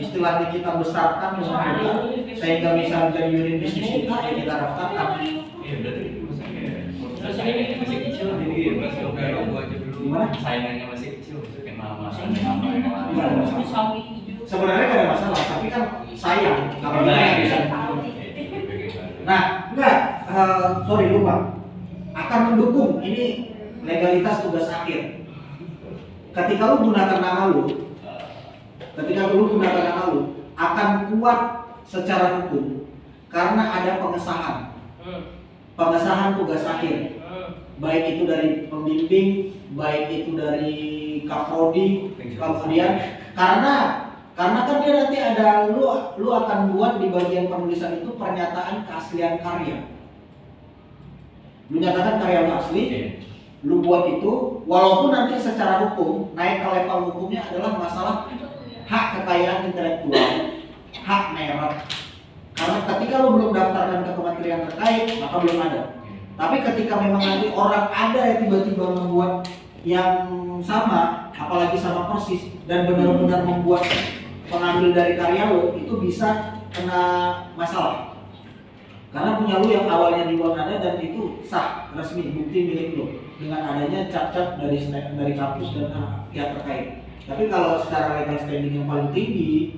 istilahnya kita besarkan dengan kita sehingga bisa jadi unit bisnis kita ya kita daftarkan. Iya berarti maksudnya saingannya masih kecil jadi masih oke aku aja dulu. Gimana? Saingannya masih kecil maksudnya nama Sebenarnya gak ada masalah tapi kan sayang kalau kita bisa. Nah enggak sorry lupa akan mendukung ini legalitas tugas akhir. Ketika lu gunakan nama lu akan kuat secara hukum karena ada pengesahan tugas akhir, baik itu dari pembimbing, baik itu dari Kaprodi, kemudian karena kan dia nanti ada lu akan buat di bagian penulisan itu pernyataan keaslian karya. Lu nyatakan karya lu asli, lu buat itu, walaupun nanti secara hukum naik ke level hukumnya adalah masalah hak kekayaan intelektual, hak merek. Karena ketika lu belum daftarkan ke kementerian terkait, maka belum ada. Tapi ketika memang nanti orang ada yang tiba-tiba membuat yang sama, apalagi sama persis, dan benar-benar membuat pengambil dari karya lo, itu bisa kena masalah. Karena punya lu yang awalnya di luar ada dan itu sah, resmi, bukti milik lo dengan adanya cap-cap dari kampus dan pihak terkait. Tapi kalau secara legal standing yang paling tinggi,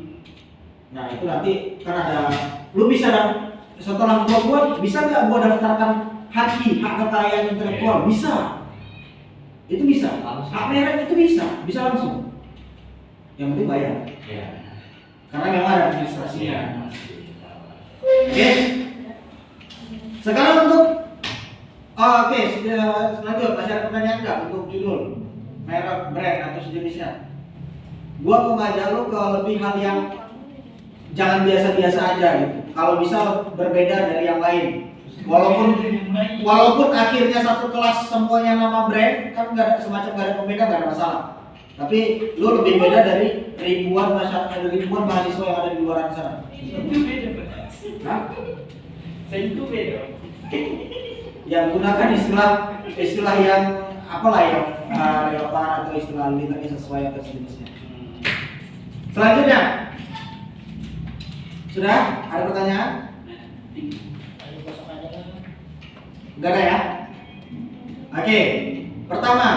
nah itu nanti kan ada, lu bisa setelah gua buat, bisa nggak gua daftarkan hak kekayaan intelektual? Bisa, itu bisa. Hak merek itu bisa langsung. Yang penting bayar. Karena memang ada administrasinya. Oke. Sekarang untuk selanjutnya masih ada pertanyaan nggak untuk judul, merek, brand atau sejenisnya? Gua mau ngajak lo ke lebih hal yang jangan biasa-biasa aja gitu. Kalau bisa berbeda dari yang lain. Walaupun akhirnya satu kelas semuanya nama brand, kan nggak ada semacam nggak ada pembeda, nggak ada masalah. Tapi lo lebih beda dari ribuan mahasiswa yang ada di luar sana. Saya itu beda. Yang gunakan istilah yang apalah yang relevan atau istilah literally sesuai atau sejenisnya. Selanjutnya, sudah ada pertanyaan? Enggak ada ya? Oke, pertama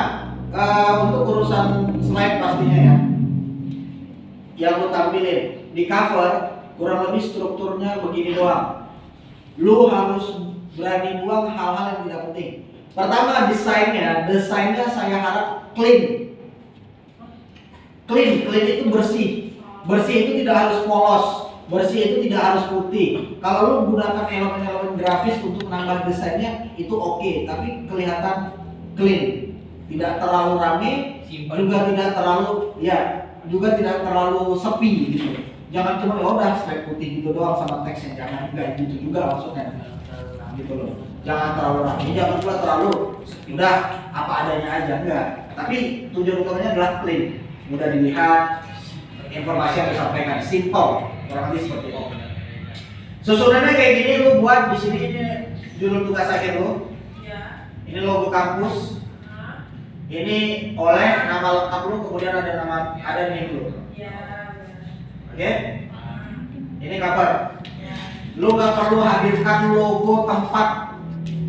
untuk urusan slide pastinya ya, yang lu tampilin di cover kurang lebih strukturnya begini doang. Lu harus berani buang hal-hal yang tidak penting. Pertama desainnya saya harap clean itu bersih itu tidak harus polos, bersih itu tidak harus putih. Kalau lu gunakan elemen-elemen grafis untuk menambah desainnya itu oke, tapi kelihatan clean, tidak terlalu rame, juga tidak terlalu sepi gitu. Jangan cuma udah slide putih gitu doang sama teksnya, jangan enggak gitu juga maksudnya. Gitu loh. Jangan terlalu rame, jangan pula terlalu udah apa adanya aja, enggak. Tapi tujuan utamanya adalah clean, mudah dilihat, informasi yang disampaikan simple, kurang lebih seperti itu. Susunannya kayak gini, lu buat di sini ini judul tugas akhir lu. Ini logo kampus. Ini oleh nama lengkap lu, kemudian ada name lu. Oke? Ini cover. Lu gak perlu hadirkan logo tempat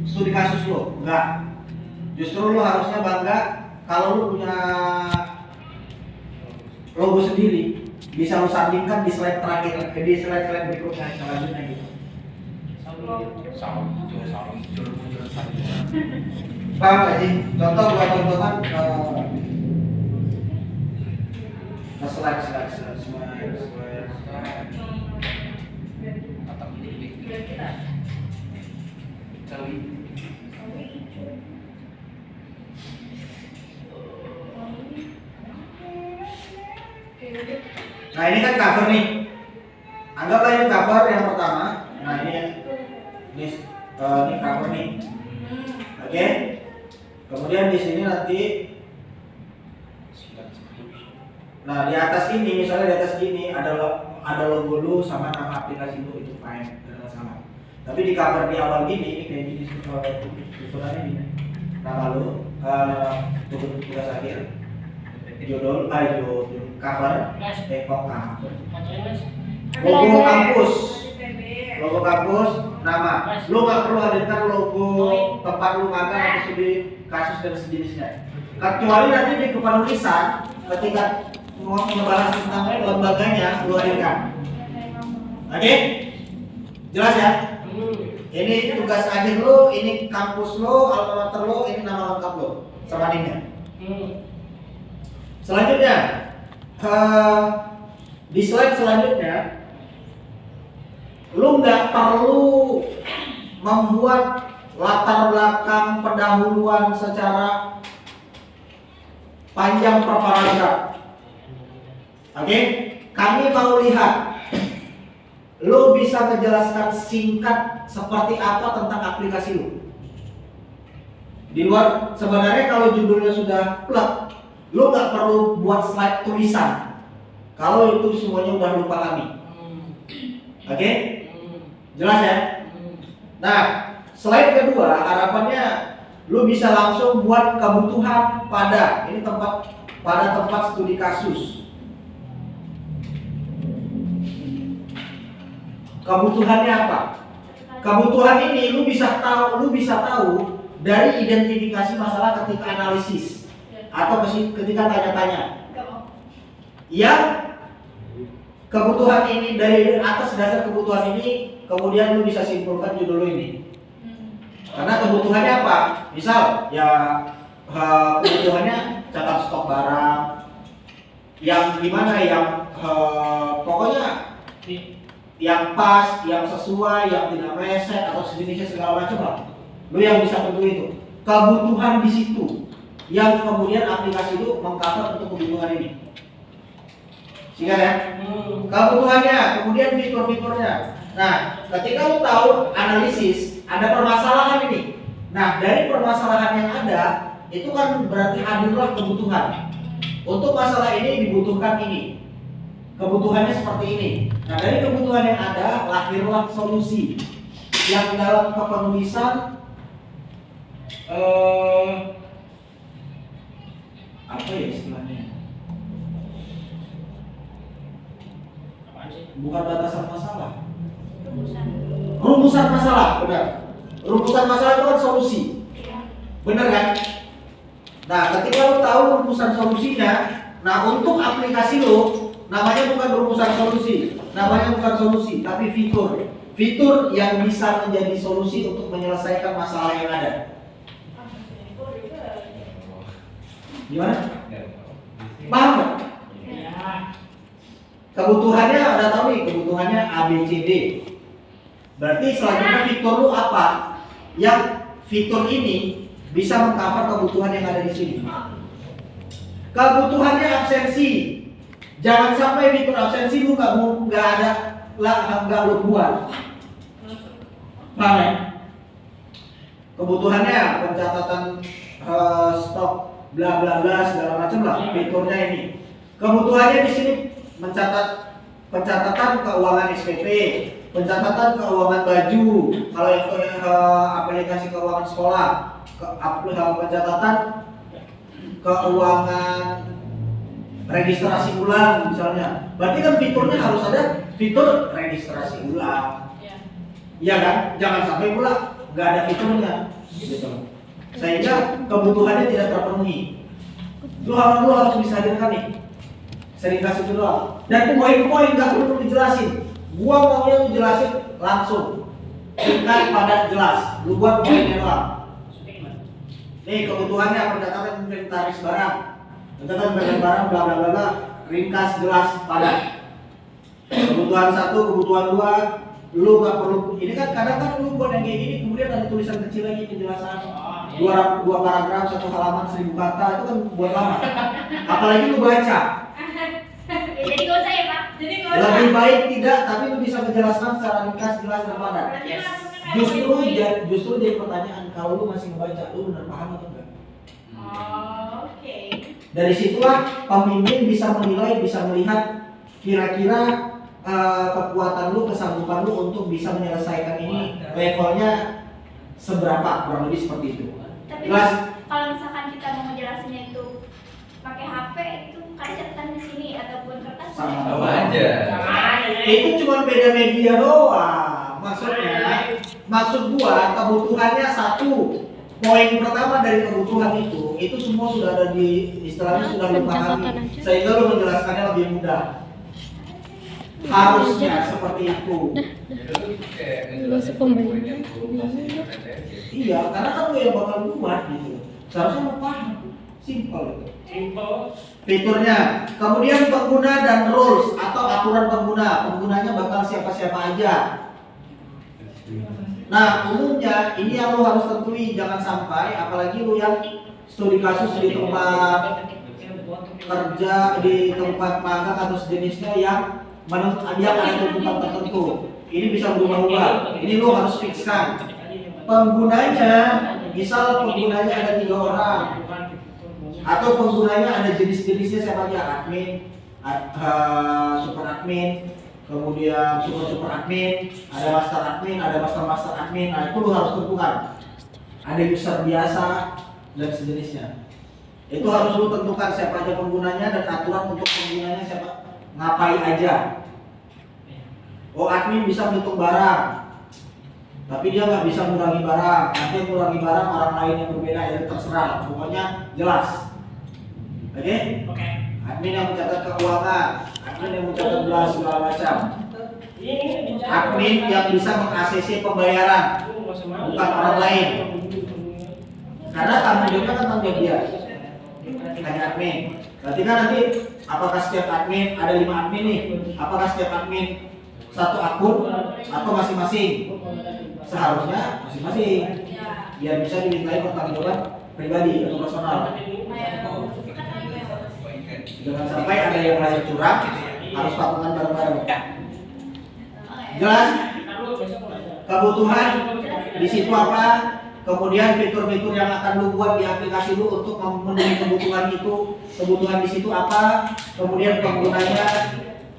studi kasus lu, enggak. Justru lu harusnya bangga kalau lu punya logo sendiri, bisa lu sandingkan di slide terakhir, di slide berikutnya selanjutnya gitu. Paham gak sih? Contoh buat contohan slide. Nah ini kan cover nih. Anggaplah ini cover yang pertama. Nah ini cover nih. Oke. Kemudian di sini nanti. Nah di atas ini misalnya di atas gini ada logo lu sama nama aplikasi lu, itu fine, tidak masalah. Tapi di cover di awal gini ini kayak gini susunannya gini. Nama lu, tugas akhir, judul, cover, kok cover. Logo Belajar. kampus, logo kampus, nama. Lu nggak perlu hadirkan logo tempat lu magang atau studi kasus dan sejenisnya. Kecuali nanti di kepenulisan ketika mau membahas tentang lembaganya lu hadirkan. Oke? Jelas ya? Ini tugas akhir lu, ini kampus lu, alma mater lu, ini nama lengkap lu sama NIM-nya. Selanjutnya, di slide selanjutnya, lu nggak perlu membuat latar belakang pendahuluan secara panjang per paragraf. Oke? Kami mau lihat lu bisa menjelaskan singkat seperti apa tentang aplikasi lu. Di luar, sebenarnya kalau judulnya sudah plek, lu nggak perlu buat slide tulisan. Kalau itu semuanya udah lu pahami. Oke? Jelas ya? Nah, slide kedua harapannya lu bisa langsung buat kebutuhan pada tempat studi kasus. Kebutuhannya apa? Kebutuhan ini lu bisa tahu dari identifikasi masalah ketika analisis atau ketika tanya-tanya. Yang kebutuhan ini dari atas dasar kebutuhan ini kemudian lu bisa simpulkan judul lu ini. Karena kebutuhannya apa? Misal ya kebutuhannya catat stok barang yang gimana pokoknya yang pas, yang sesuai, yang tidak meleset atau sejenisnya segala macam lah. Lu yang bisa tentu itu. Kebutuhan di situ yang kemudian aplikasi itu mengcover untuk kebutuhan ini. Sehingga ya. Kebutuhannya, kemudian fitur-fiturnya. Nah, ketika lu tahu analisis, ada permasalahan ini. Nah, dari permasalahan yang ada, itu kan berarti hadirlah kebutuhan. Untuk masalah ini dibutuhkan ini. Kebutuhannya seperti ini. Nah, dari kebutuhan yang ada lahirlah solusi yang dalam kepenulisan apa ya istilahnya? Bukan batasan masalah. Rumusan masalah, benar. Rumusan masalah itu kan solusi. Benar kan? Nah, ketika lo tahu rumusan solusinya, nah untuk aplikasi lo namanya bukan rumusan solusi, namanya bukan solusi, tapi fitur. Fitur yang bisa menjadi solusi untuk menyelesaikan masalah yang ada. Gimana? Paham nggak? Kebutuhannya udah tahu nih, kebutuhannya A, B, C, D. Berarti selanjutnya fitur lu apa? Yang fitur ini bisa mengcover kebutuhan yang ada di sini. Kebutuhannya absensi. Jangan sampai fitur absensi lu nggak lu buat. Paham ya? Kebutuhannya pencatatan stok bla bla bla segala macam lah fiturnya ini. Kebutuhannya di sini pencatatan keuangan SPP, pencatatan keuangan baju, kalau yang aplikasi keuangan sekolah, pencatatan keuangan registrasi ulang misalnya. Berarti kan fiturnya harus ada fitur registrasi ulang. Iya kan? Jangan sampai pula nggak ada fiturnya. Gitu. Sehingga kebutuhannya tidak terpenuhi. Lu harus bisa hadirkan nih. Sering kasih itu doang. Dan poin-poin nggak perlu dijelasin. Gua maunya lu jelasin langsung. Singkat, padat, jelas. Lu buat poinnya doang. Nih kebutuhannya pencatatan inventaris barang, pencatatan inventaris barang, bla bla bla bla, ringkas, jelas, padat. Kebutuhan 1, kebutuhan 2, lu nggak perlu. Ini kan kadang kan lu buat yang kayak gini, kemudian ada tulisan kecil lagi penjelasan. Dua paragraf, 1 halaman, 1000 kata, itu kan buat lama. Apalagi lu baca. Jadi gak usah ya Pak. Lebih baik tidak, tapi lu bisa menjelaskan secara ringkas, jelas, dan padat. Justru jadi pertanyaan, kalau lu masih ngebaca, lu benar paham atau enggak? Oke. Dari situlah pemimpin bisa menilai, bisa melihat kira-kira kekuatan lu, kesanggupan lu untuk bisa menyelesaikan ini levelnya seberapa, kurang lebih seperti itu. Tapi Jelas? kalau misalkan kita mau ngejelasinnya itu pakai HP itu kan catatan di sini atau Sama aja. Itu cuma beda media doang. Maksud gua kebutuhannya satu. Poin pertama dari kebutuhan itu semua sudah ada di istilahnya sudah lu pahami sehingga lu menjelaskannya lebih mudah. Harusnya seperti itu. Iya, karena kan lu yang bakal buat gitu. Seharusnya lu paham. Simple itu. Fiturnya, kemudian pengguna dan rules atau aturan pengguna. Penggunanya bakal siapa-siapa aja. Nah, umumnya ini yang lu harus tentuin, jangan sampai apalagi lu yang studi kasus di tempat kerja, di tempat magang atau sejenisnya yang ada tuntutan tertentu. Ini bisa berubah-ubah. Ini lu harus fixkan. Penggunanya, misal penggunanya ada 3 orang. Atau penggunanya ada jenis-jenisnya siapa aja, admin, super admin, kemudian super admin, ada master admin. Nah itu lo harus tentukan. Ada user biasa dan sejenisnya. Itu harus lo tentukan siapa aja penggunanya dan aturan untuk penggunanya siapa, ngapain aja. Oh admin bisa menghitung barang, tapi dia nggak bisa mengurangi barang. Nanti yang mengurangi barang orang lain yang berbeda, ya terserah. Pokoknya jelas. Oke? Admin yang mencatat keuangan, admin yang mencatat belas segala macam. Admin yang bisa meng-ACC pembayaran, bukan orang lain. Karena tanggung jawabnya kan tanggung jawab dia. Hanya admin. Berarti kan nanti apakah setiap admin ada 5 admin nih? Apakah setiap admin satu akun atau masing-masing? Seharusnya masing-masing. Biar bisa dimintai pertanggungjawaban pribadi atau personal. Jangan sampai ada yang merasa curang, harus patungan bareng-bareng. Jelas? Kebutuhan di situ apa? Kemudian fitur-fitur yang akan lu buat di aplikasi lu untuk memenuhi kebutuhan itu, kebutuhan di situ apa? Kemudian penggunanya,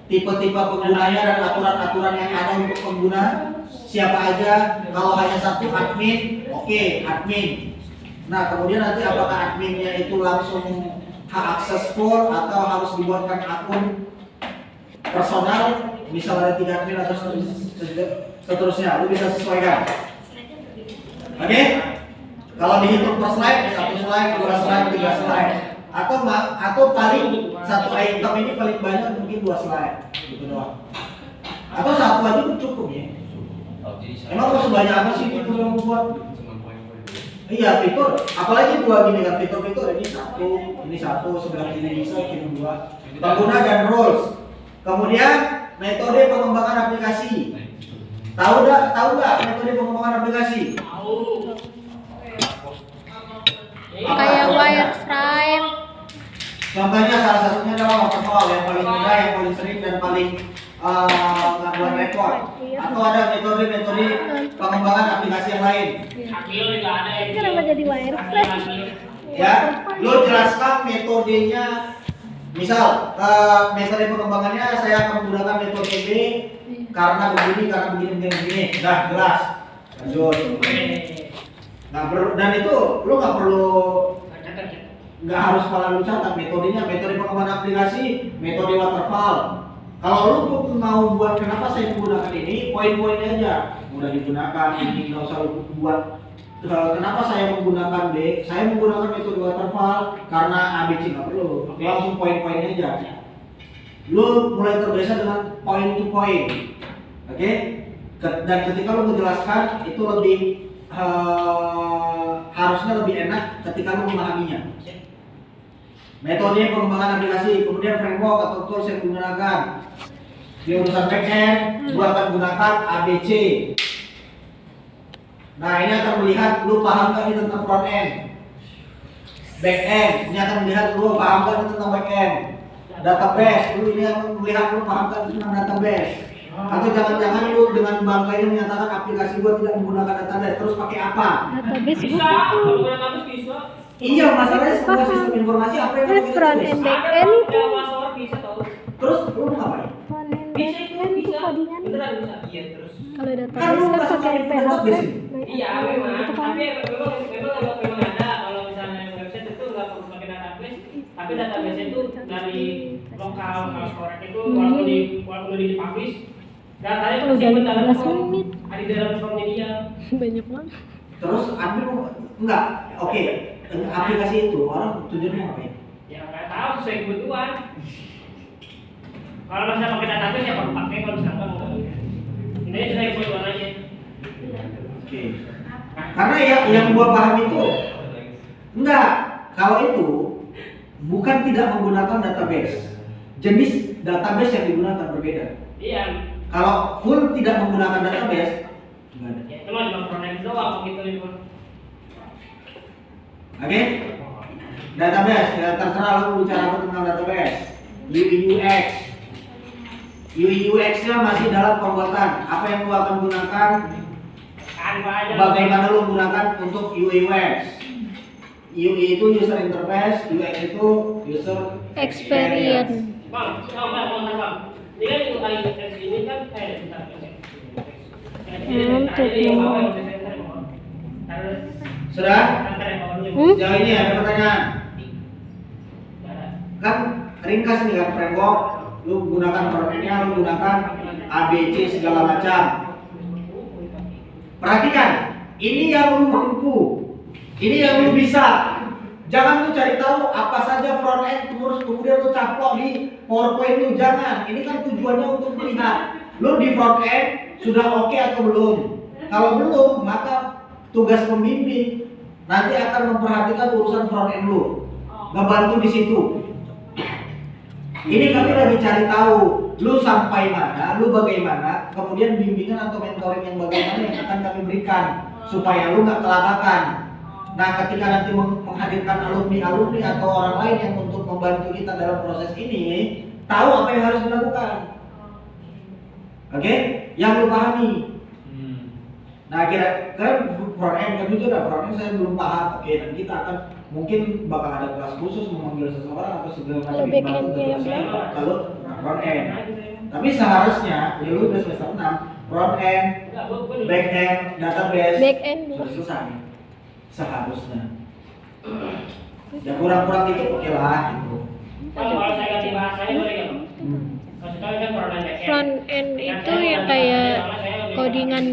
tipe-tipe penggunanya dan aturan-aturan yang ada untuk pengguna. Siapa aja? Kalau hanya satu admin, oke, admin. Nah, kemudian nanti apakah adminnya itu langsung hak akses full atau harus dibuatkan akun personal, misal ada 3 admin atau seterusnya, lu bisa sesuaikan. Oke? Kalau dihitung per slide, 1 slide, 2 slide, 3 slide, atau paling satu item ini paling banyak mungkin 2 slide, gitu doang. Atau satu aja pun cukup ya. Emang mau sebanyak apa sih fitur yang mau buat? Iya fitur, apalagi 2 gini kan, fitur-fitur ini satu, sebelah kiri bisa, kiri 2. Pengguna dan rules. Kemudian metode pengembangan aplikasi. Tahu nggak metode pengembangan aplikasi? Kayak wireframe. Contohnya salah satunya adalah waterfall yang paling mudah, yang paling sering dan paling nggak buat repot. Atau ada metode-metode pengembangan aplikasi yang lain. Kenapa jadi wireframe? Ya, lo jelaskan metodenya. Misal metode pengembangannya saya akan menggunakan metode B karena begini. Udah jelas. Lanjut. Dan itu lo nggak harus malah lu catat metodenya, metode pengembangan aplikasi, metode waterfall. Kalau lu mau buat kenapa saya menggunakan ini, poin-poinnya aja mudah digunakan, ini nggak usah lu buat. Kenapa saya menggunakan B? Saya menggunakan metode waterfall karena ABC, nggak perlu, langsung poin-poinnya aja. Lu mulai terbiasa dengan point to point, oke? Dan ketika lu menjelaskan itu lebih harusnya lebih enak ketika lu memahaminya. Metode pengembangan aplikasi, kemudian framework atau tools yang digunakan. Di urusan backend, gua akan gunakan ABC. Nah, ini akan melihat lu paham nggak ini tentang front end. Backend, ini akan melihat lu paham nggak ini tentang backend. Database, lu ini akan melihat lu paham nggak tentang database. Atau jangan-jangan lu dengan bangganya menyatakan aplikasi gua tidak menggunakan database, terus pakai apa? Database Bisa, kalau database bisa. Iya, masalahnya semua sistem informasi apa yang Terus front end back end itu. Password bisa tahu. Terus lu ngapain? Front end Bisa back itu end itu bisa. codingan. Beneran bisa. Iya terus. Kalau Kan database lu kan nggak pakai suka PHP. database ini? Iya Itu memang. kan. Tapi memang ada. Kalau misalnya website itu nggak perlu pakai database. Tapi database itu dari lokal, kalau storage itu walaupun di publish, datanya Kalau udah tersimpan dalam 15 form, menit. ada di dalam formnya dia. Banyak banget. Terus admin enggak, oke, aplikasi itu orang tujuannya ngapain? Ya nggak tahu sesuai kebutuhan. Kalau misalnya pakai database ya pakai, kalau misalkan enggak. Ini sesuai kebutuhan aja. Oke. Karena yang gua paham itu enggak, kalau itu bukan tidak menggunakan database. Jenis database yang digunakan berbeda. Iya. Kalau full tidak menggunakan database, enggak ada. Ya cuma cuma front-end doang begitu itu. Oke? Database, ya terserah lu bicara apa tentang database. UI UX. UI UX-nya masih dalam pembuatan. Apa yang lu akan gunakan? Apa aja. Bagaimana lu gunakan untuk UI UX? UI itu user interface, UX itu user Experience. Bang, bang. Ini kan UI UX ini kan kayak Sudah? Sejauh ini ada pertanyaan? Kan ringkas nih kan framework, lu gunakan front-end-nya, lu gunakan ABC segala macam. Perhatikan, ini yang lu mampu, ini yang lu bisa. Jangan lu cari tahu apa saja front end terus kemudian lu caplok di PowerPoint lu, jangan. Ini kan tujuannya untuk melihat lu di front end sudah oke atau belum. Kalau belum, maka tugas pembimbing nanti akan memperhatikan urusan front end lu, ngebantu di situ. Ini kami lagi cari tahu lu sampai mana, lu bagaimana, kemudian bimbingan atau mentoring yang bagaimana yang akan kami berikan supaya lu nggak kelakakan. Nah, ketika nanti menghadirkan alumni atau orang lain yang untuk membantu kita dalam proses ini, tahu apa yang harus dilakukan. Oke? Yang lu pahami. Nah, kira-kira front end kan itu front end saya belum paham. Oke, dan kita akan mungkin bakal ada kelas khusus memanggil seseorang atau segala macam Kalau back end-nya yang berapa? kalau front end. Tapi seharusnya lu udah semester 6, front end, back end, database Back end sudah selesai. Seharusnya. Ya kurang-kurang dikit oke lah gitu. Kalau saya ganti bahasanya boleh nggak? Maksud saya kan front end itu yang kayak codingan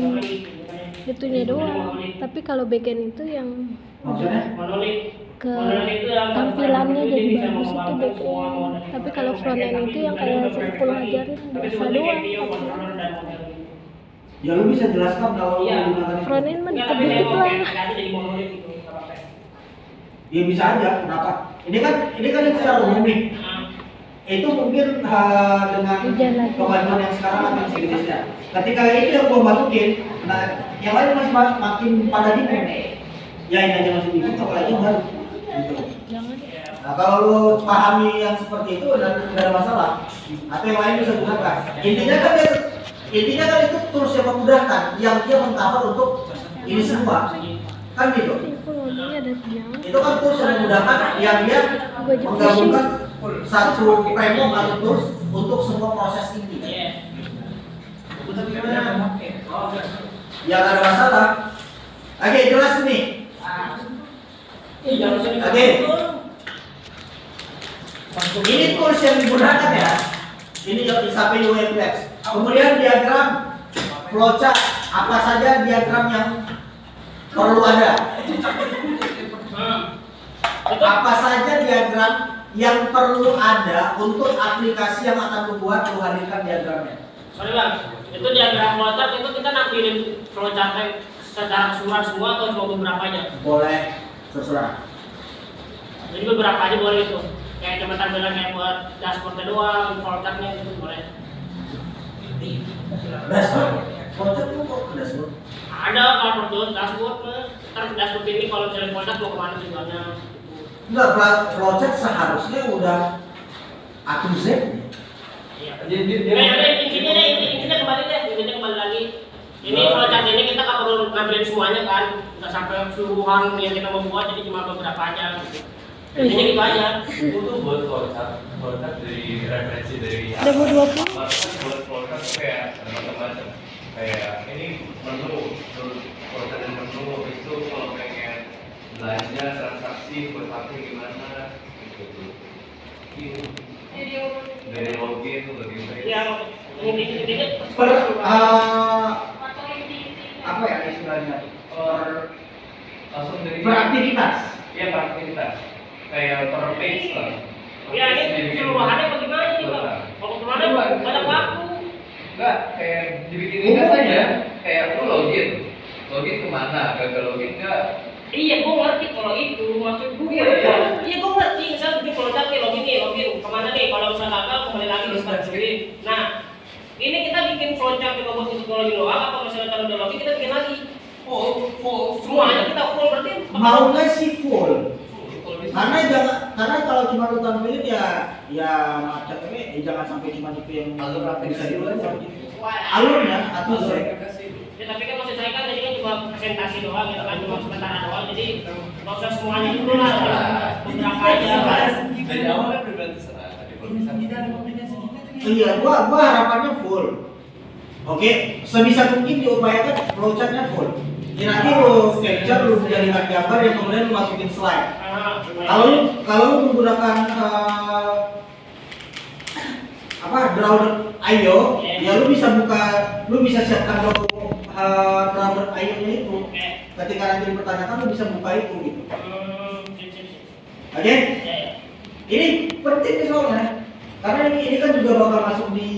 itunya doang. Tapi kalau back end itu yang Maksudnya? ke tampilannya jadi bagus itu back end. Tapi kalau front end itu yang kayak sepuluh ajarin biasa doang. Ya lu bisa jelaskan kalau lu menggunakan itu. Front end mah dikit lah. Ya bisa aja, kenapa? Ini kan secara umum nih. Itu mungkin dengan pembahasan yang sekarang akan sejenisnya. Ketika itu yang gua masukin, nah yang lain masih makin pada bingung. Ya ini aja masih bingung, apalagi yang baru. Gitu. Nah kalau lu pahami yang seperti itu, udah ada masalah. Atau yang lain bisa gunakan. Intinya kan itu tools yang memudahkan, yang dia mengcover untuk ini semua. Kan gitu. Itu kan tools yang memudahkan, yang dia menggabungkan satu framework atau tools untuk semua proses ini. Ya nggak ada masalah. Oke, jelas nih. Oke. Ini tools yang digunakan ya. Ini yang sampai UX. Kemudian diagram flowchart, apa saja diagram yang perlu ada. Apa saja diagram yang perlu ada untuk aplikasi yang akan membuat lu hadirkan diagramnya. Sorry bang, itu diagram flowchart itu kita nampilin flowchartnya secara keseluruhan semua atau cuma beberapa aja? Boleh, terserah. Jadi beberapa aja boleh itu. Kayak cuma tampilan kayak buat dashboardnya doang, flowchartnya itu boleh. Dashboard? Flowchart lu kok ke dashboard? Ada kalau perlu dashboard, ntar dashboard ini kalau misalnya flowchart mau kemana tujuannya? Enggak, flowchart seharusnya udah A to Z. Iya. Intinya kembali lagi. Ini flowchart ini kita nggak perlu ngambilin semuanya kan, nggak sampai keseluruhan yang kita mau buat, jadi cuma beberapa aja. Intinya gitu aja. Itu tuh buat flowchart dari referensi dari Ada mau 20? buat flowchart kayak macam-macam. Kayak ini menu flowchart dan menu itu kalau pengen belanja transaksi buat pakai gimana gitu. dari login tuh bagaimana? Yang ini apa ya istilahnya? Langsung dari Beraktivitas. ya beraktivitas kayak per page lah. ya ini keseluruhannya bagaimana nih Bang? Kalau keseluruhannya banyak waktu. Enggak, kayak dibikin gas aja. Kayak lu login kemana? Gagal login enggak? Iya, gue ngerti kalau itu maksud gue. Iya, gue ngerti. Misalnya bikin produk nih, login kemana nih? Kalau misalnya gagal, kembali lagi di start sendiri. Nah, ini kita bikin flowchart di robot untuk login doang. Apa misalnya kalau udah login kita bikin lagi? Full. Semuanya kita full berarti. Maunya sih full. Karena kalau cuma lu tampilin ya macet jangan sampai cuma itu yang Alur apa bisa yang dilakukan. Alurnya atau Ya, tapi kan maksud saya kan tadi kan cuma presentasi doang gitu kan, cuma sementara doang. Jadi nggak usah semuanya dulu lah. Beberapa aja. Dari awal kan udah terserah. Tapi kalau misalnya tidak ada kombinasi kita tuh iya, gua harapannya full. Oke, sebisa mungkin diupayakan flowchartnya full. Ya nanti lu capture, lu jadikan gambar yang kemudian lu masukin slide. Kalau lu menggunakan Draw.io, ya lu bisa siapkan Draw.io-nya itu. Ketika nanti dipertanyakan lu bisa buka itu gitu. Oke? Ini penting nih soalnya. Karena ini kan juga bakal masuk di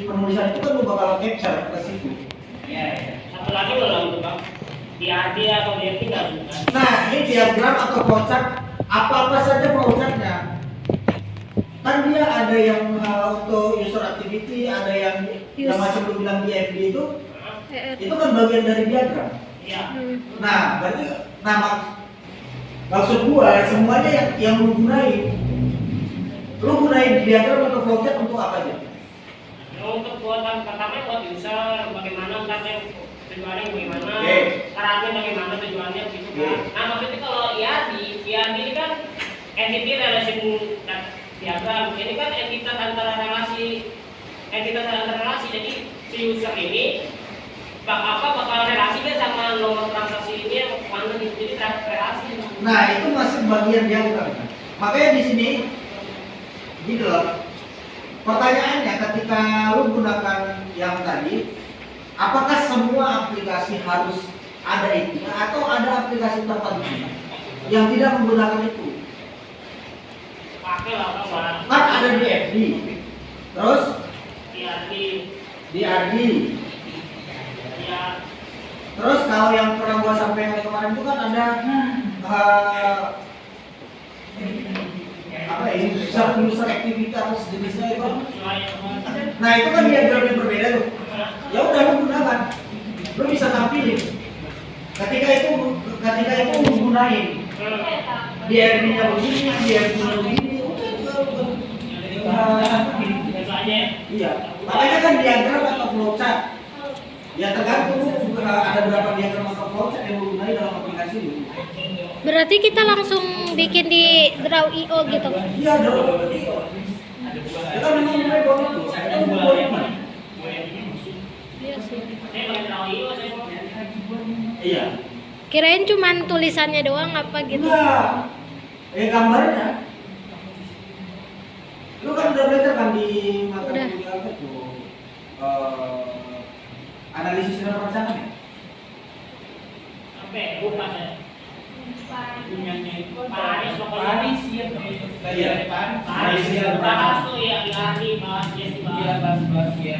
penulisan itu kan lu bakal capture ke situ. Satu lagi loh itu Bang. DRD atau DRD nggak bisa. Nah, ini diagram atau flowchart, apa-apa saja flowchartnya. Kan dia ada yang untuk user activity, ada yang macam lu bilang di FD itu kan bagian dari diagram. Iya. Nah, berarti maksud gua semuanya yang lu gunain diagram atau flowchart untuk apa aja? Untuk buatan pertama buat user bagaimana ntar yang tujuannya bagaimana, caranya bagaimana tujuannya gitu kan. Nah maksudnya kalau IRD ini kan entity relation diagram, ini kan entitas antara relasi, jadi si user ini bakal relasinya sama nomor transaksi ini yang mana gitu, jadi relasi. Nah itu masih bagian diagram kan. Makanya di sini gitu loh. Pertanyaannya ketika lu gunakan yang tadi, apakah semua aplikasi harus ada itu atau ada aplikasi tertentu yang tidak menggunakan itu? Pakai lah Bang. Kan ada di FD, terus di RD. ya. Terus kalau yang pernah gua sampaikan kemarin itu kan ada apa ya, user activity atau sejenisnya itu. Nah itu kan diagram yang berbeda tuh. Ya udah lu gunakan, lu bisa tampilin. Ketika itu lu gunain. DRD-nya begini, DRD-nya begini. Iya. Makanya kan diagram atau flowchart. Ya tergantung ada berapa diagram atau flowchart yang lu gunain dalam aplikasi lu. Berarti kita langsung bikin di Draw.io gitu. Iya, Draw.io. Ya kan memang mulai bawa itu. Saya kan bawa ini. Iya sih. Iya. Kirain cuman tulisannya doang apa gitu. Enggak. Gambarnya. Lu kan udah belajar kan di mata kuliah apa tuh? Analisis dan perencanaan ya? Sampai lupa saya. Punyanya itu Paris ya. Iya. Paris tuh ya bahas ya.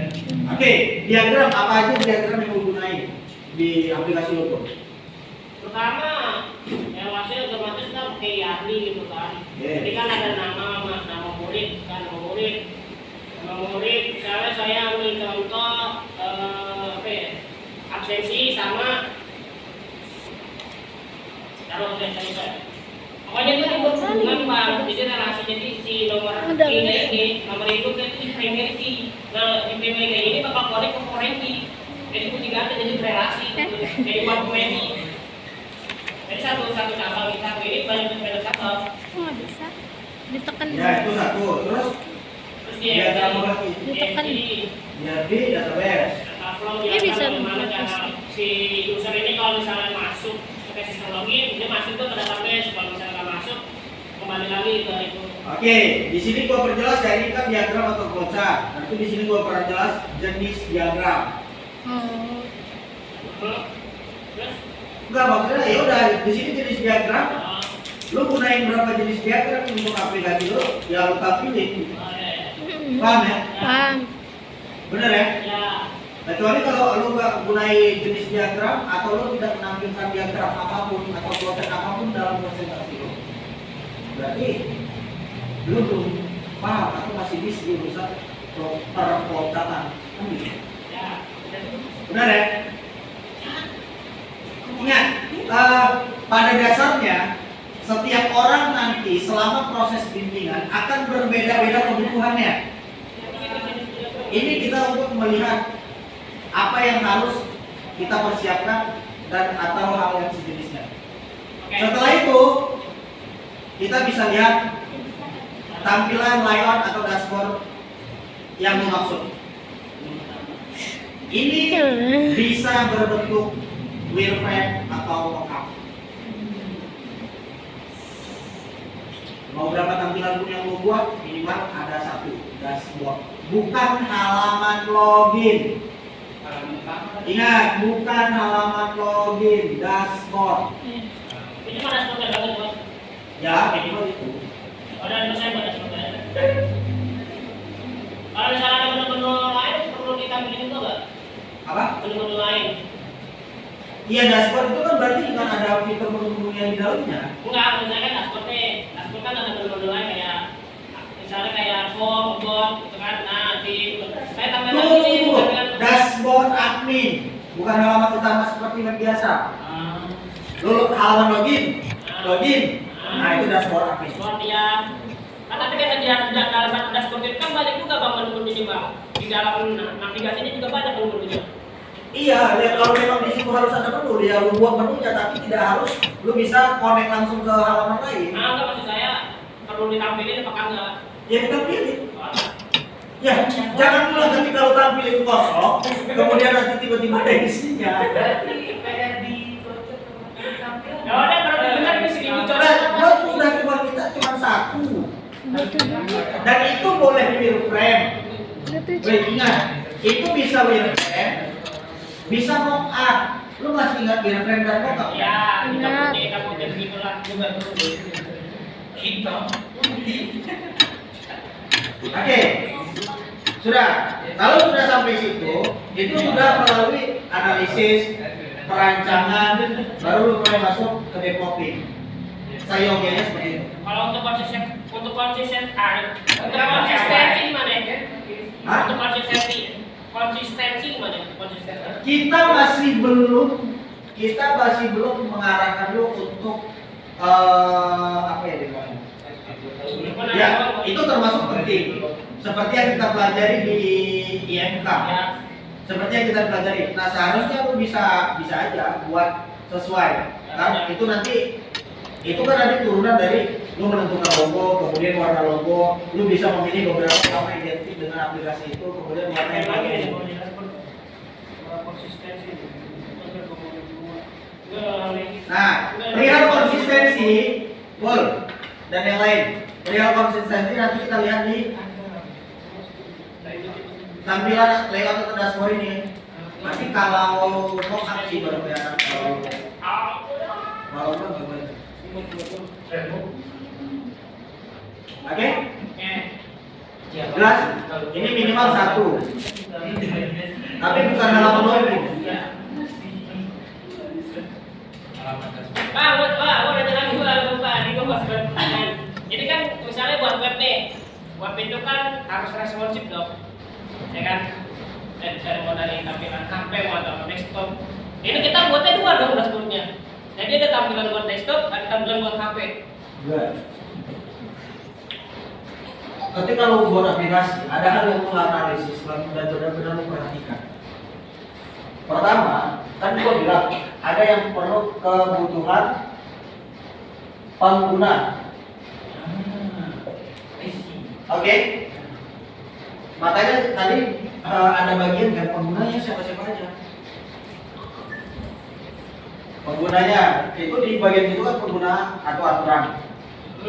Oke, diagram apa aja diagram yang lu gunain di aplikasi lo tuh? Pertama, yang hasil otomatis kan pakai ahli gitu kan. Jadi kan ada nama murid kan, nama murid. Misalnya saya ambil contoh absensi sama taruh absensi saya. Pokoknya itu berhubungan Bang. Jadi relasi jadi si nomor ini nomor itu kan di primary key. Nah di primary key ini bakal connect ke foreign key. Jadi itu juga jadi relasi. Jadi buat query. Jadi satu cabang ini banyak cabang. Nggak bisa. Ditekan. Ya itu satu. Terus diagram apa lagi? Ditekan. DRD database. Ini bisa gimana cara si user ini kalau misalnya masuk ke sistem login, dia masuk ke database. Kalau misalnya nggak masuk, kembali lagi ke itu. Oke, di sini gua perjelas ya, ini kan diagram atau flowchart. Nanti di sini gua perjelas jenis diagram. Enggak, maksudnya ya udah di sini jenis diagram. Lu gunain berapa jenis diagram untuk aplikasi lu, ya lu pilih. Paham ya? Paham. Bener ya? Ya. Kecuali kalau lu nggak gunai jenis diagram atau lu tidak menampilkan diagram apapun atau flowchart apapun dalam presentasi lu, berarti lu belum paham atau masih bisa diurusan per flowchartan. Kan gitu. Ya. Benar ya? Ingat, pada dasarnya setiap orang nanti selama proses bimbingan akan berbeda-beda kebutuhannya. Ini kita untuk melihat apa yang harus kita persiapkan dan atau hal yang sejenisnya. Setelah itu kita bisa lihat tampilan layout atau dashboard yang dimaksud. Ini bisa berbentuk wireframe atau mockup. Mau berapa tampilan pun yang mau buat, minimal ada satu dashboard. Bukan halaman login. Ingat, bukan halaman login, dashboard. Ini mana dashboardnya banget, Bos? Ya, minimal itu. Ada yang saya buat dashboardnya. Kalau misalnya ada menu-menu lain, perlu ditampilin juga nggak? Apa? Menu-menu lain. Iya, dashboard itu kan berarti kan ada fitur menu-menu yang di dalamnya. Enggak, misalnya kan dashboardnya. Dashboard kan ada menu-menu lain kayak misalnya kayak form, bot, gitu kan. Nah, saya tambahkan ini tampilan Dashboard admin, bukan halaman utama seperti web biasa. Lu halaman login. Nah, itu dashboard admin. dashboard ya. Kan tapi kan di dalam dashboard itu kan banyak juga bang menu-menunya bang. Di dalam navigasinya juga banyak menu-menunya. Iya, ya kalau memang di situ harus ada menu, ya lu buat menunya, tapi tidak harus lu bisa connect langsung ke halaman lain. Nah, enggak maksud saya perlu ditampilin apa enggak? Ya kita pilih. Ya, jangan pula ketika lu tampil itu kosong, kemudian nanti tiba-tiba ada isinya. Ya udah kalau didengar ini segini coba. Buat udah kita cuma satu. Dan itu boleh wireframe. Ingat, itu bisa wireframe, bisa mockup. Lu masih ingat wireframe dan mockup? Ya, kita putih begitulah juga tuh. Kita Oke, sudah. Kalau sudah sampai situ, itu sudah melalui analisis, perancangan, baru lu mulai masuk ke developing. Sayogianya seperti itu. kalau untuk konsistensi gimana ya? Hah? Untuk konsistensi gimana? Konsistensi. Kita masih belum mengarahkan lu untuk apa ya dimana? Ya, itu termasuk penting. Seperti yang kita pelajari di IMK. Ya. Seperti yang kita pelajari. Nah, seharusnya lu bisa aja buat sesuai. Kan itu nanti kan nanti turunan dari lu menentukan logo, kemudian warna logo, lu bisa memilih beberapa warna identik dengan aplikasi itu, kemudian warna yang lain. Konsistensi. Nah, perihal konsistensi, Paul dan yang lain. Perihal konsistensi nanti kita lihat di tampilan layout atau dashboard ini. Nanti kalau mockup sih baru kelihatan. Kalau enggak boleh. Oke? Jelas? Ini minimal satu. Tapi bukan halaman login. Pak, ada lagi Pak, di bawah pertanyaan. Jadi kan misalnya buat web nih, web itu kan harus responsif dong, ya kan? Dari mau dari tampilan HP mau atau desktop. Ini kita buatnya dua dong dashboardnya. Jadi ada tampilan buat desktop, ada tampilan buat HP. Enggak. Ketika lu buat aplikasi, ada hal yang lu analisis dan benar-benar lu perhatikan. Pertama, kan gua bilang ada yang perlu kebutuhan pengguna. Oke? Makanya tadi ada bagian kan penggunanya siapa-siapa aja. Penggunanya itu di bagian itu kan pengguna atau aturan.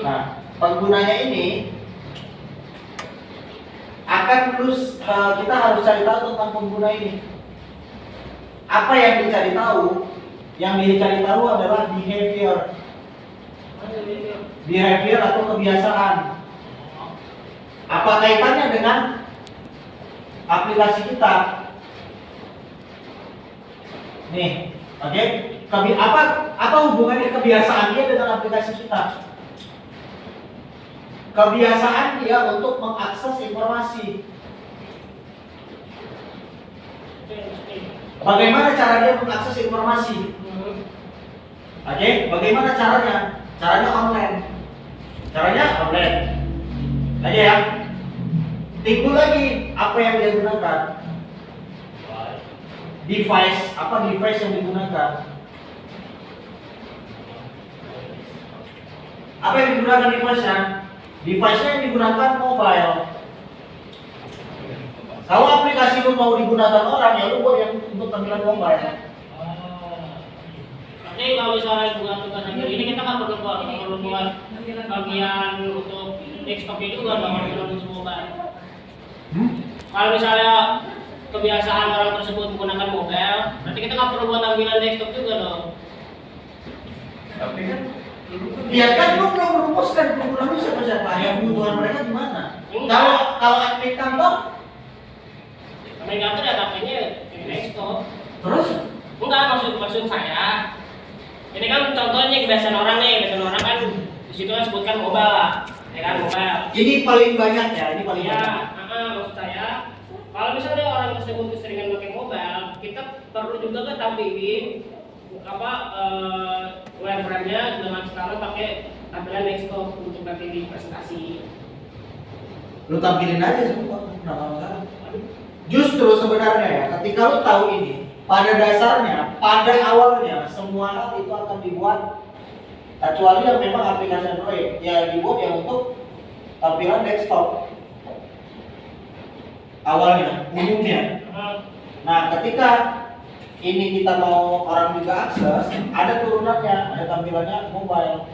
Nah, penggunanya ini akan terus kita harus cari tahu tentang pengguna ini. Apa yang dicari tahu? Yang dicari tahu adalah behavior. Behavior atau kebiasaan. Apa kaitannya dengan aplikasi kita? Nih, oke? Apa hubungannya kebiasaan dia dengan aplikasi kita? Kebiasaan dia untuk mengakses informasi. Bagaimana cara dia mengakses informasi? Oke, bagaimana caranya? Caranya online. Caranya online. Aja ya. Timbul lagi apa yang dia gunakan? Device, apa device yang digunakan? Apa yang digunakan device-nya? Device-nya yang digunakan mobile. Kalau aplikasi lu mau digunakan orang, ya lu buat yang untuk tampilan mobile. Jadi kalau misalnya buat tugas akhir ini kita kan perlu buat bagian untuk desktopnya juga dong, untuk mobile. Kalau misalnya kebiasaan orang tersebut menggunakan mobile, berarti kita kan perlu buat tampilan desktop juga dong. Tapi kan Ya kan lu belum merumuskan kebutuhan lu siapa yang kebutuhan mereka gimana? Kalau admin kantor, Admin kantor ya tapenya di desktop. terus Enggak, maksud saya. Ini kan contohnya kebiasaan orang nih, kebiasaan orang kan di situ kan sebutkan mobile lah, ya kan mobile. ini paling banyak ya, ini paling Ya, banyak. maksud saya, kalau misalnya orang tersebut keseringan pakai mobile, kita perlu juga kan tampilin wireframe-nya dengan sekarang pakai tampilan desktop untuk nanti di presentasi. Lu tampilin aja semua, kenapa masalah? Justru sebenarnya ya, ketika lu tahu ini, pada dasarnya, pada awalnya semua hal itu akan dibuat kecuali yang memang aplikasi Android, ya dibuat yang untuk tampilan desktop. Awalnya, umumnya. Nah, ketika ini kita mau orang juga akses, ada turunannya, ada tampilannya mobile.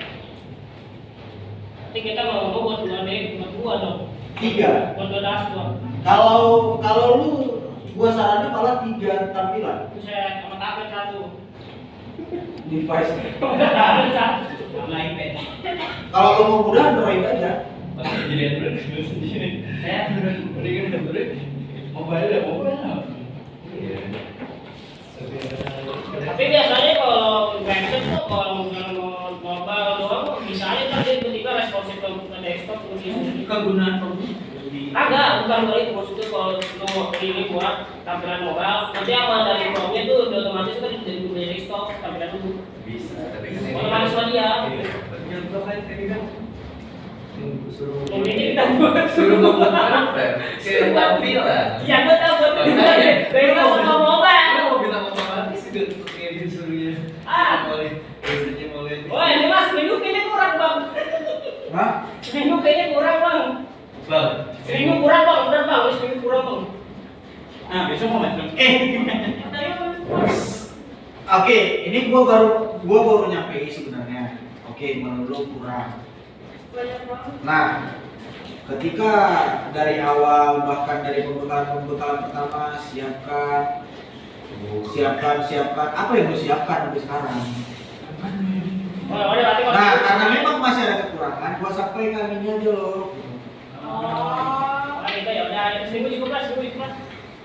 Nanti kita mau buat dua dong, 3. buat dua dashboard. Kalau lu, gua saranin malah 3 tampilan. Bisa sama tablet satu. Device. Tablet satu. Sama iPad. Kalau lu mau mudah Android aja. masih jadi Android sendiri. Saya Android. Mendingan Android. Mobile ya mobile. Iya. Tapi biasanya kalau website tuh kalau misalnya mau mobile doang bisa aja tadi tiba-tiba responsif ke desktop sendiri. Kegunaan Agak, bukan kalau itu maksudnya kalau lo mau ini buat tampilan mobile, nanti amal dari Chrome-nya tuh udah otomatis kan jadi desktop tampilan dulu. Bisa, tapi kan ini Otomatis lah dia. yang terakhir tadi kan suruh Ini kita buat suruh membuat apa? Kayak tampilan. Iya, gue tahu buat dari mau mobile. Lu mau bilang otomatis itu kayak disuruhnya. Biasanya mulai. Oh, ini mas minggu kayaknya kurang bang. Hah? Minggu kayaknya kurang bang. Bang, Seminggu kurang bang, benar bang, seminggu kurang bang. Nah, besok mau masuk. Oke, ini gua baru nyampe sebenarnya. Oke, menurut lu kurang. Nah, ketika dari awal bahkan dari pembekalan pertama siapkan apa yang lu siapkan sampai sekarang. Nah, karena memang masih ada kekurangan, gua sampaikan ini aja loh. Oh, itu ya udah, seminggu cukup lah, seminggu cukup lah.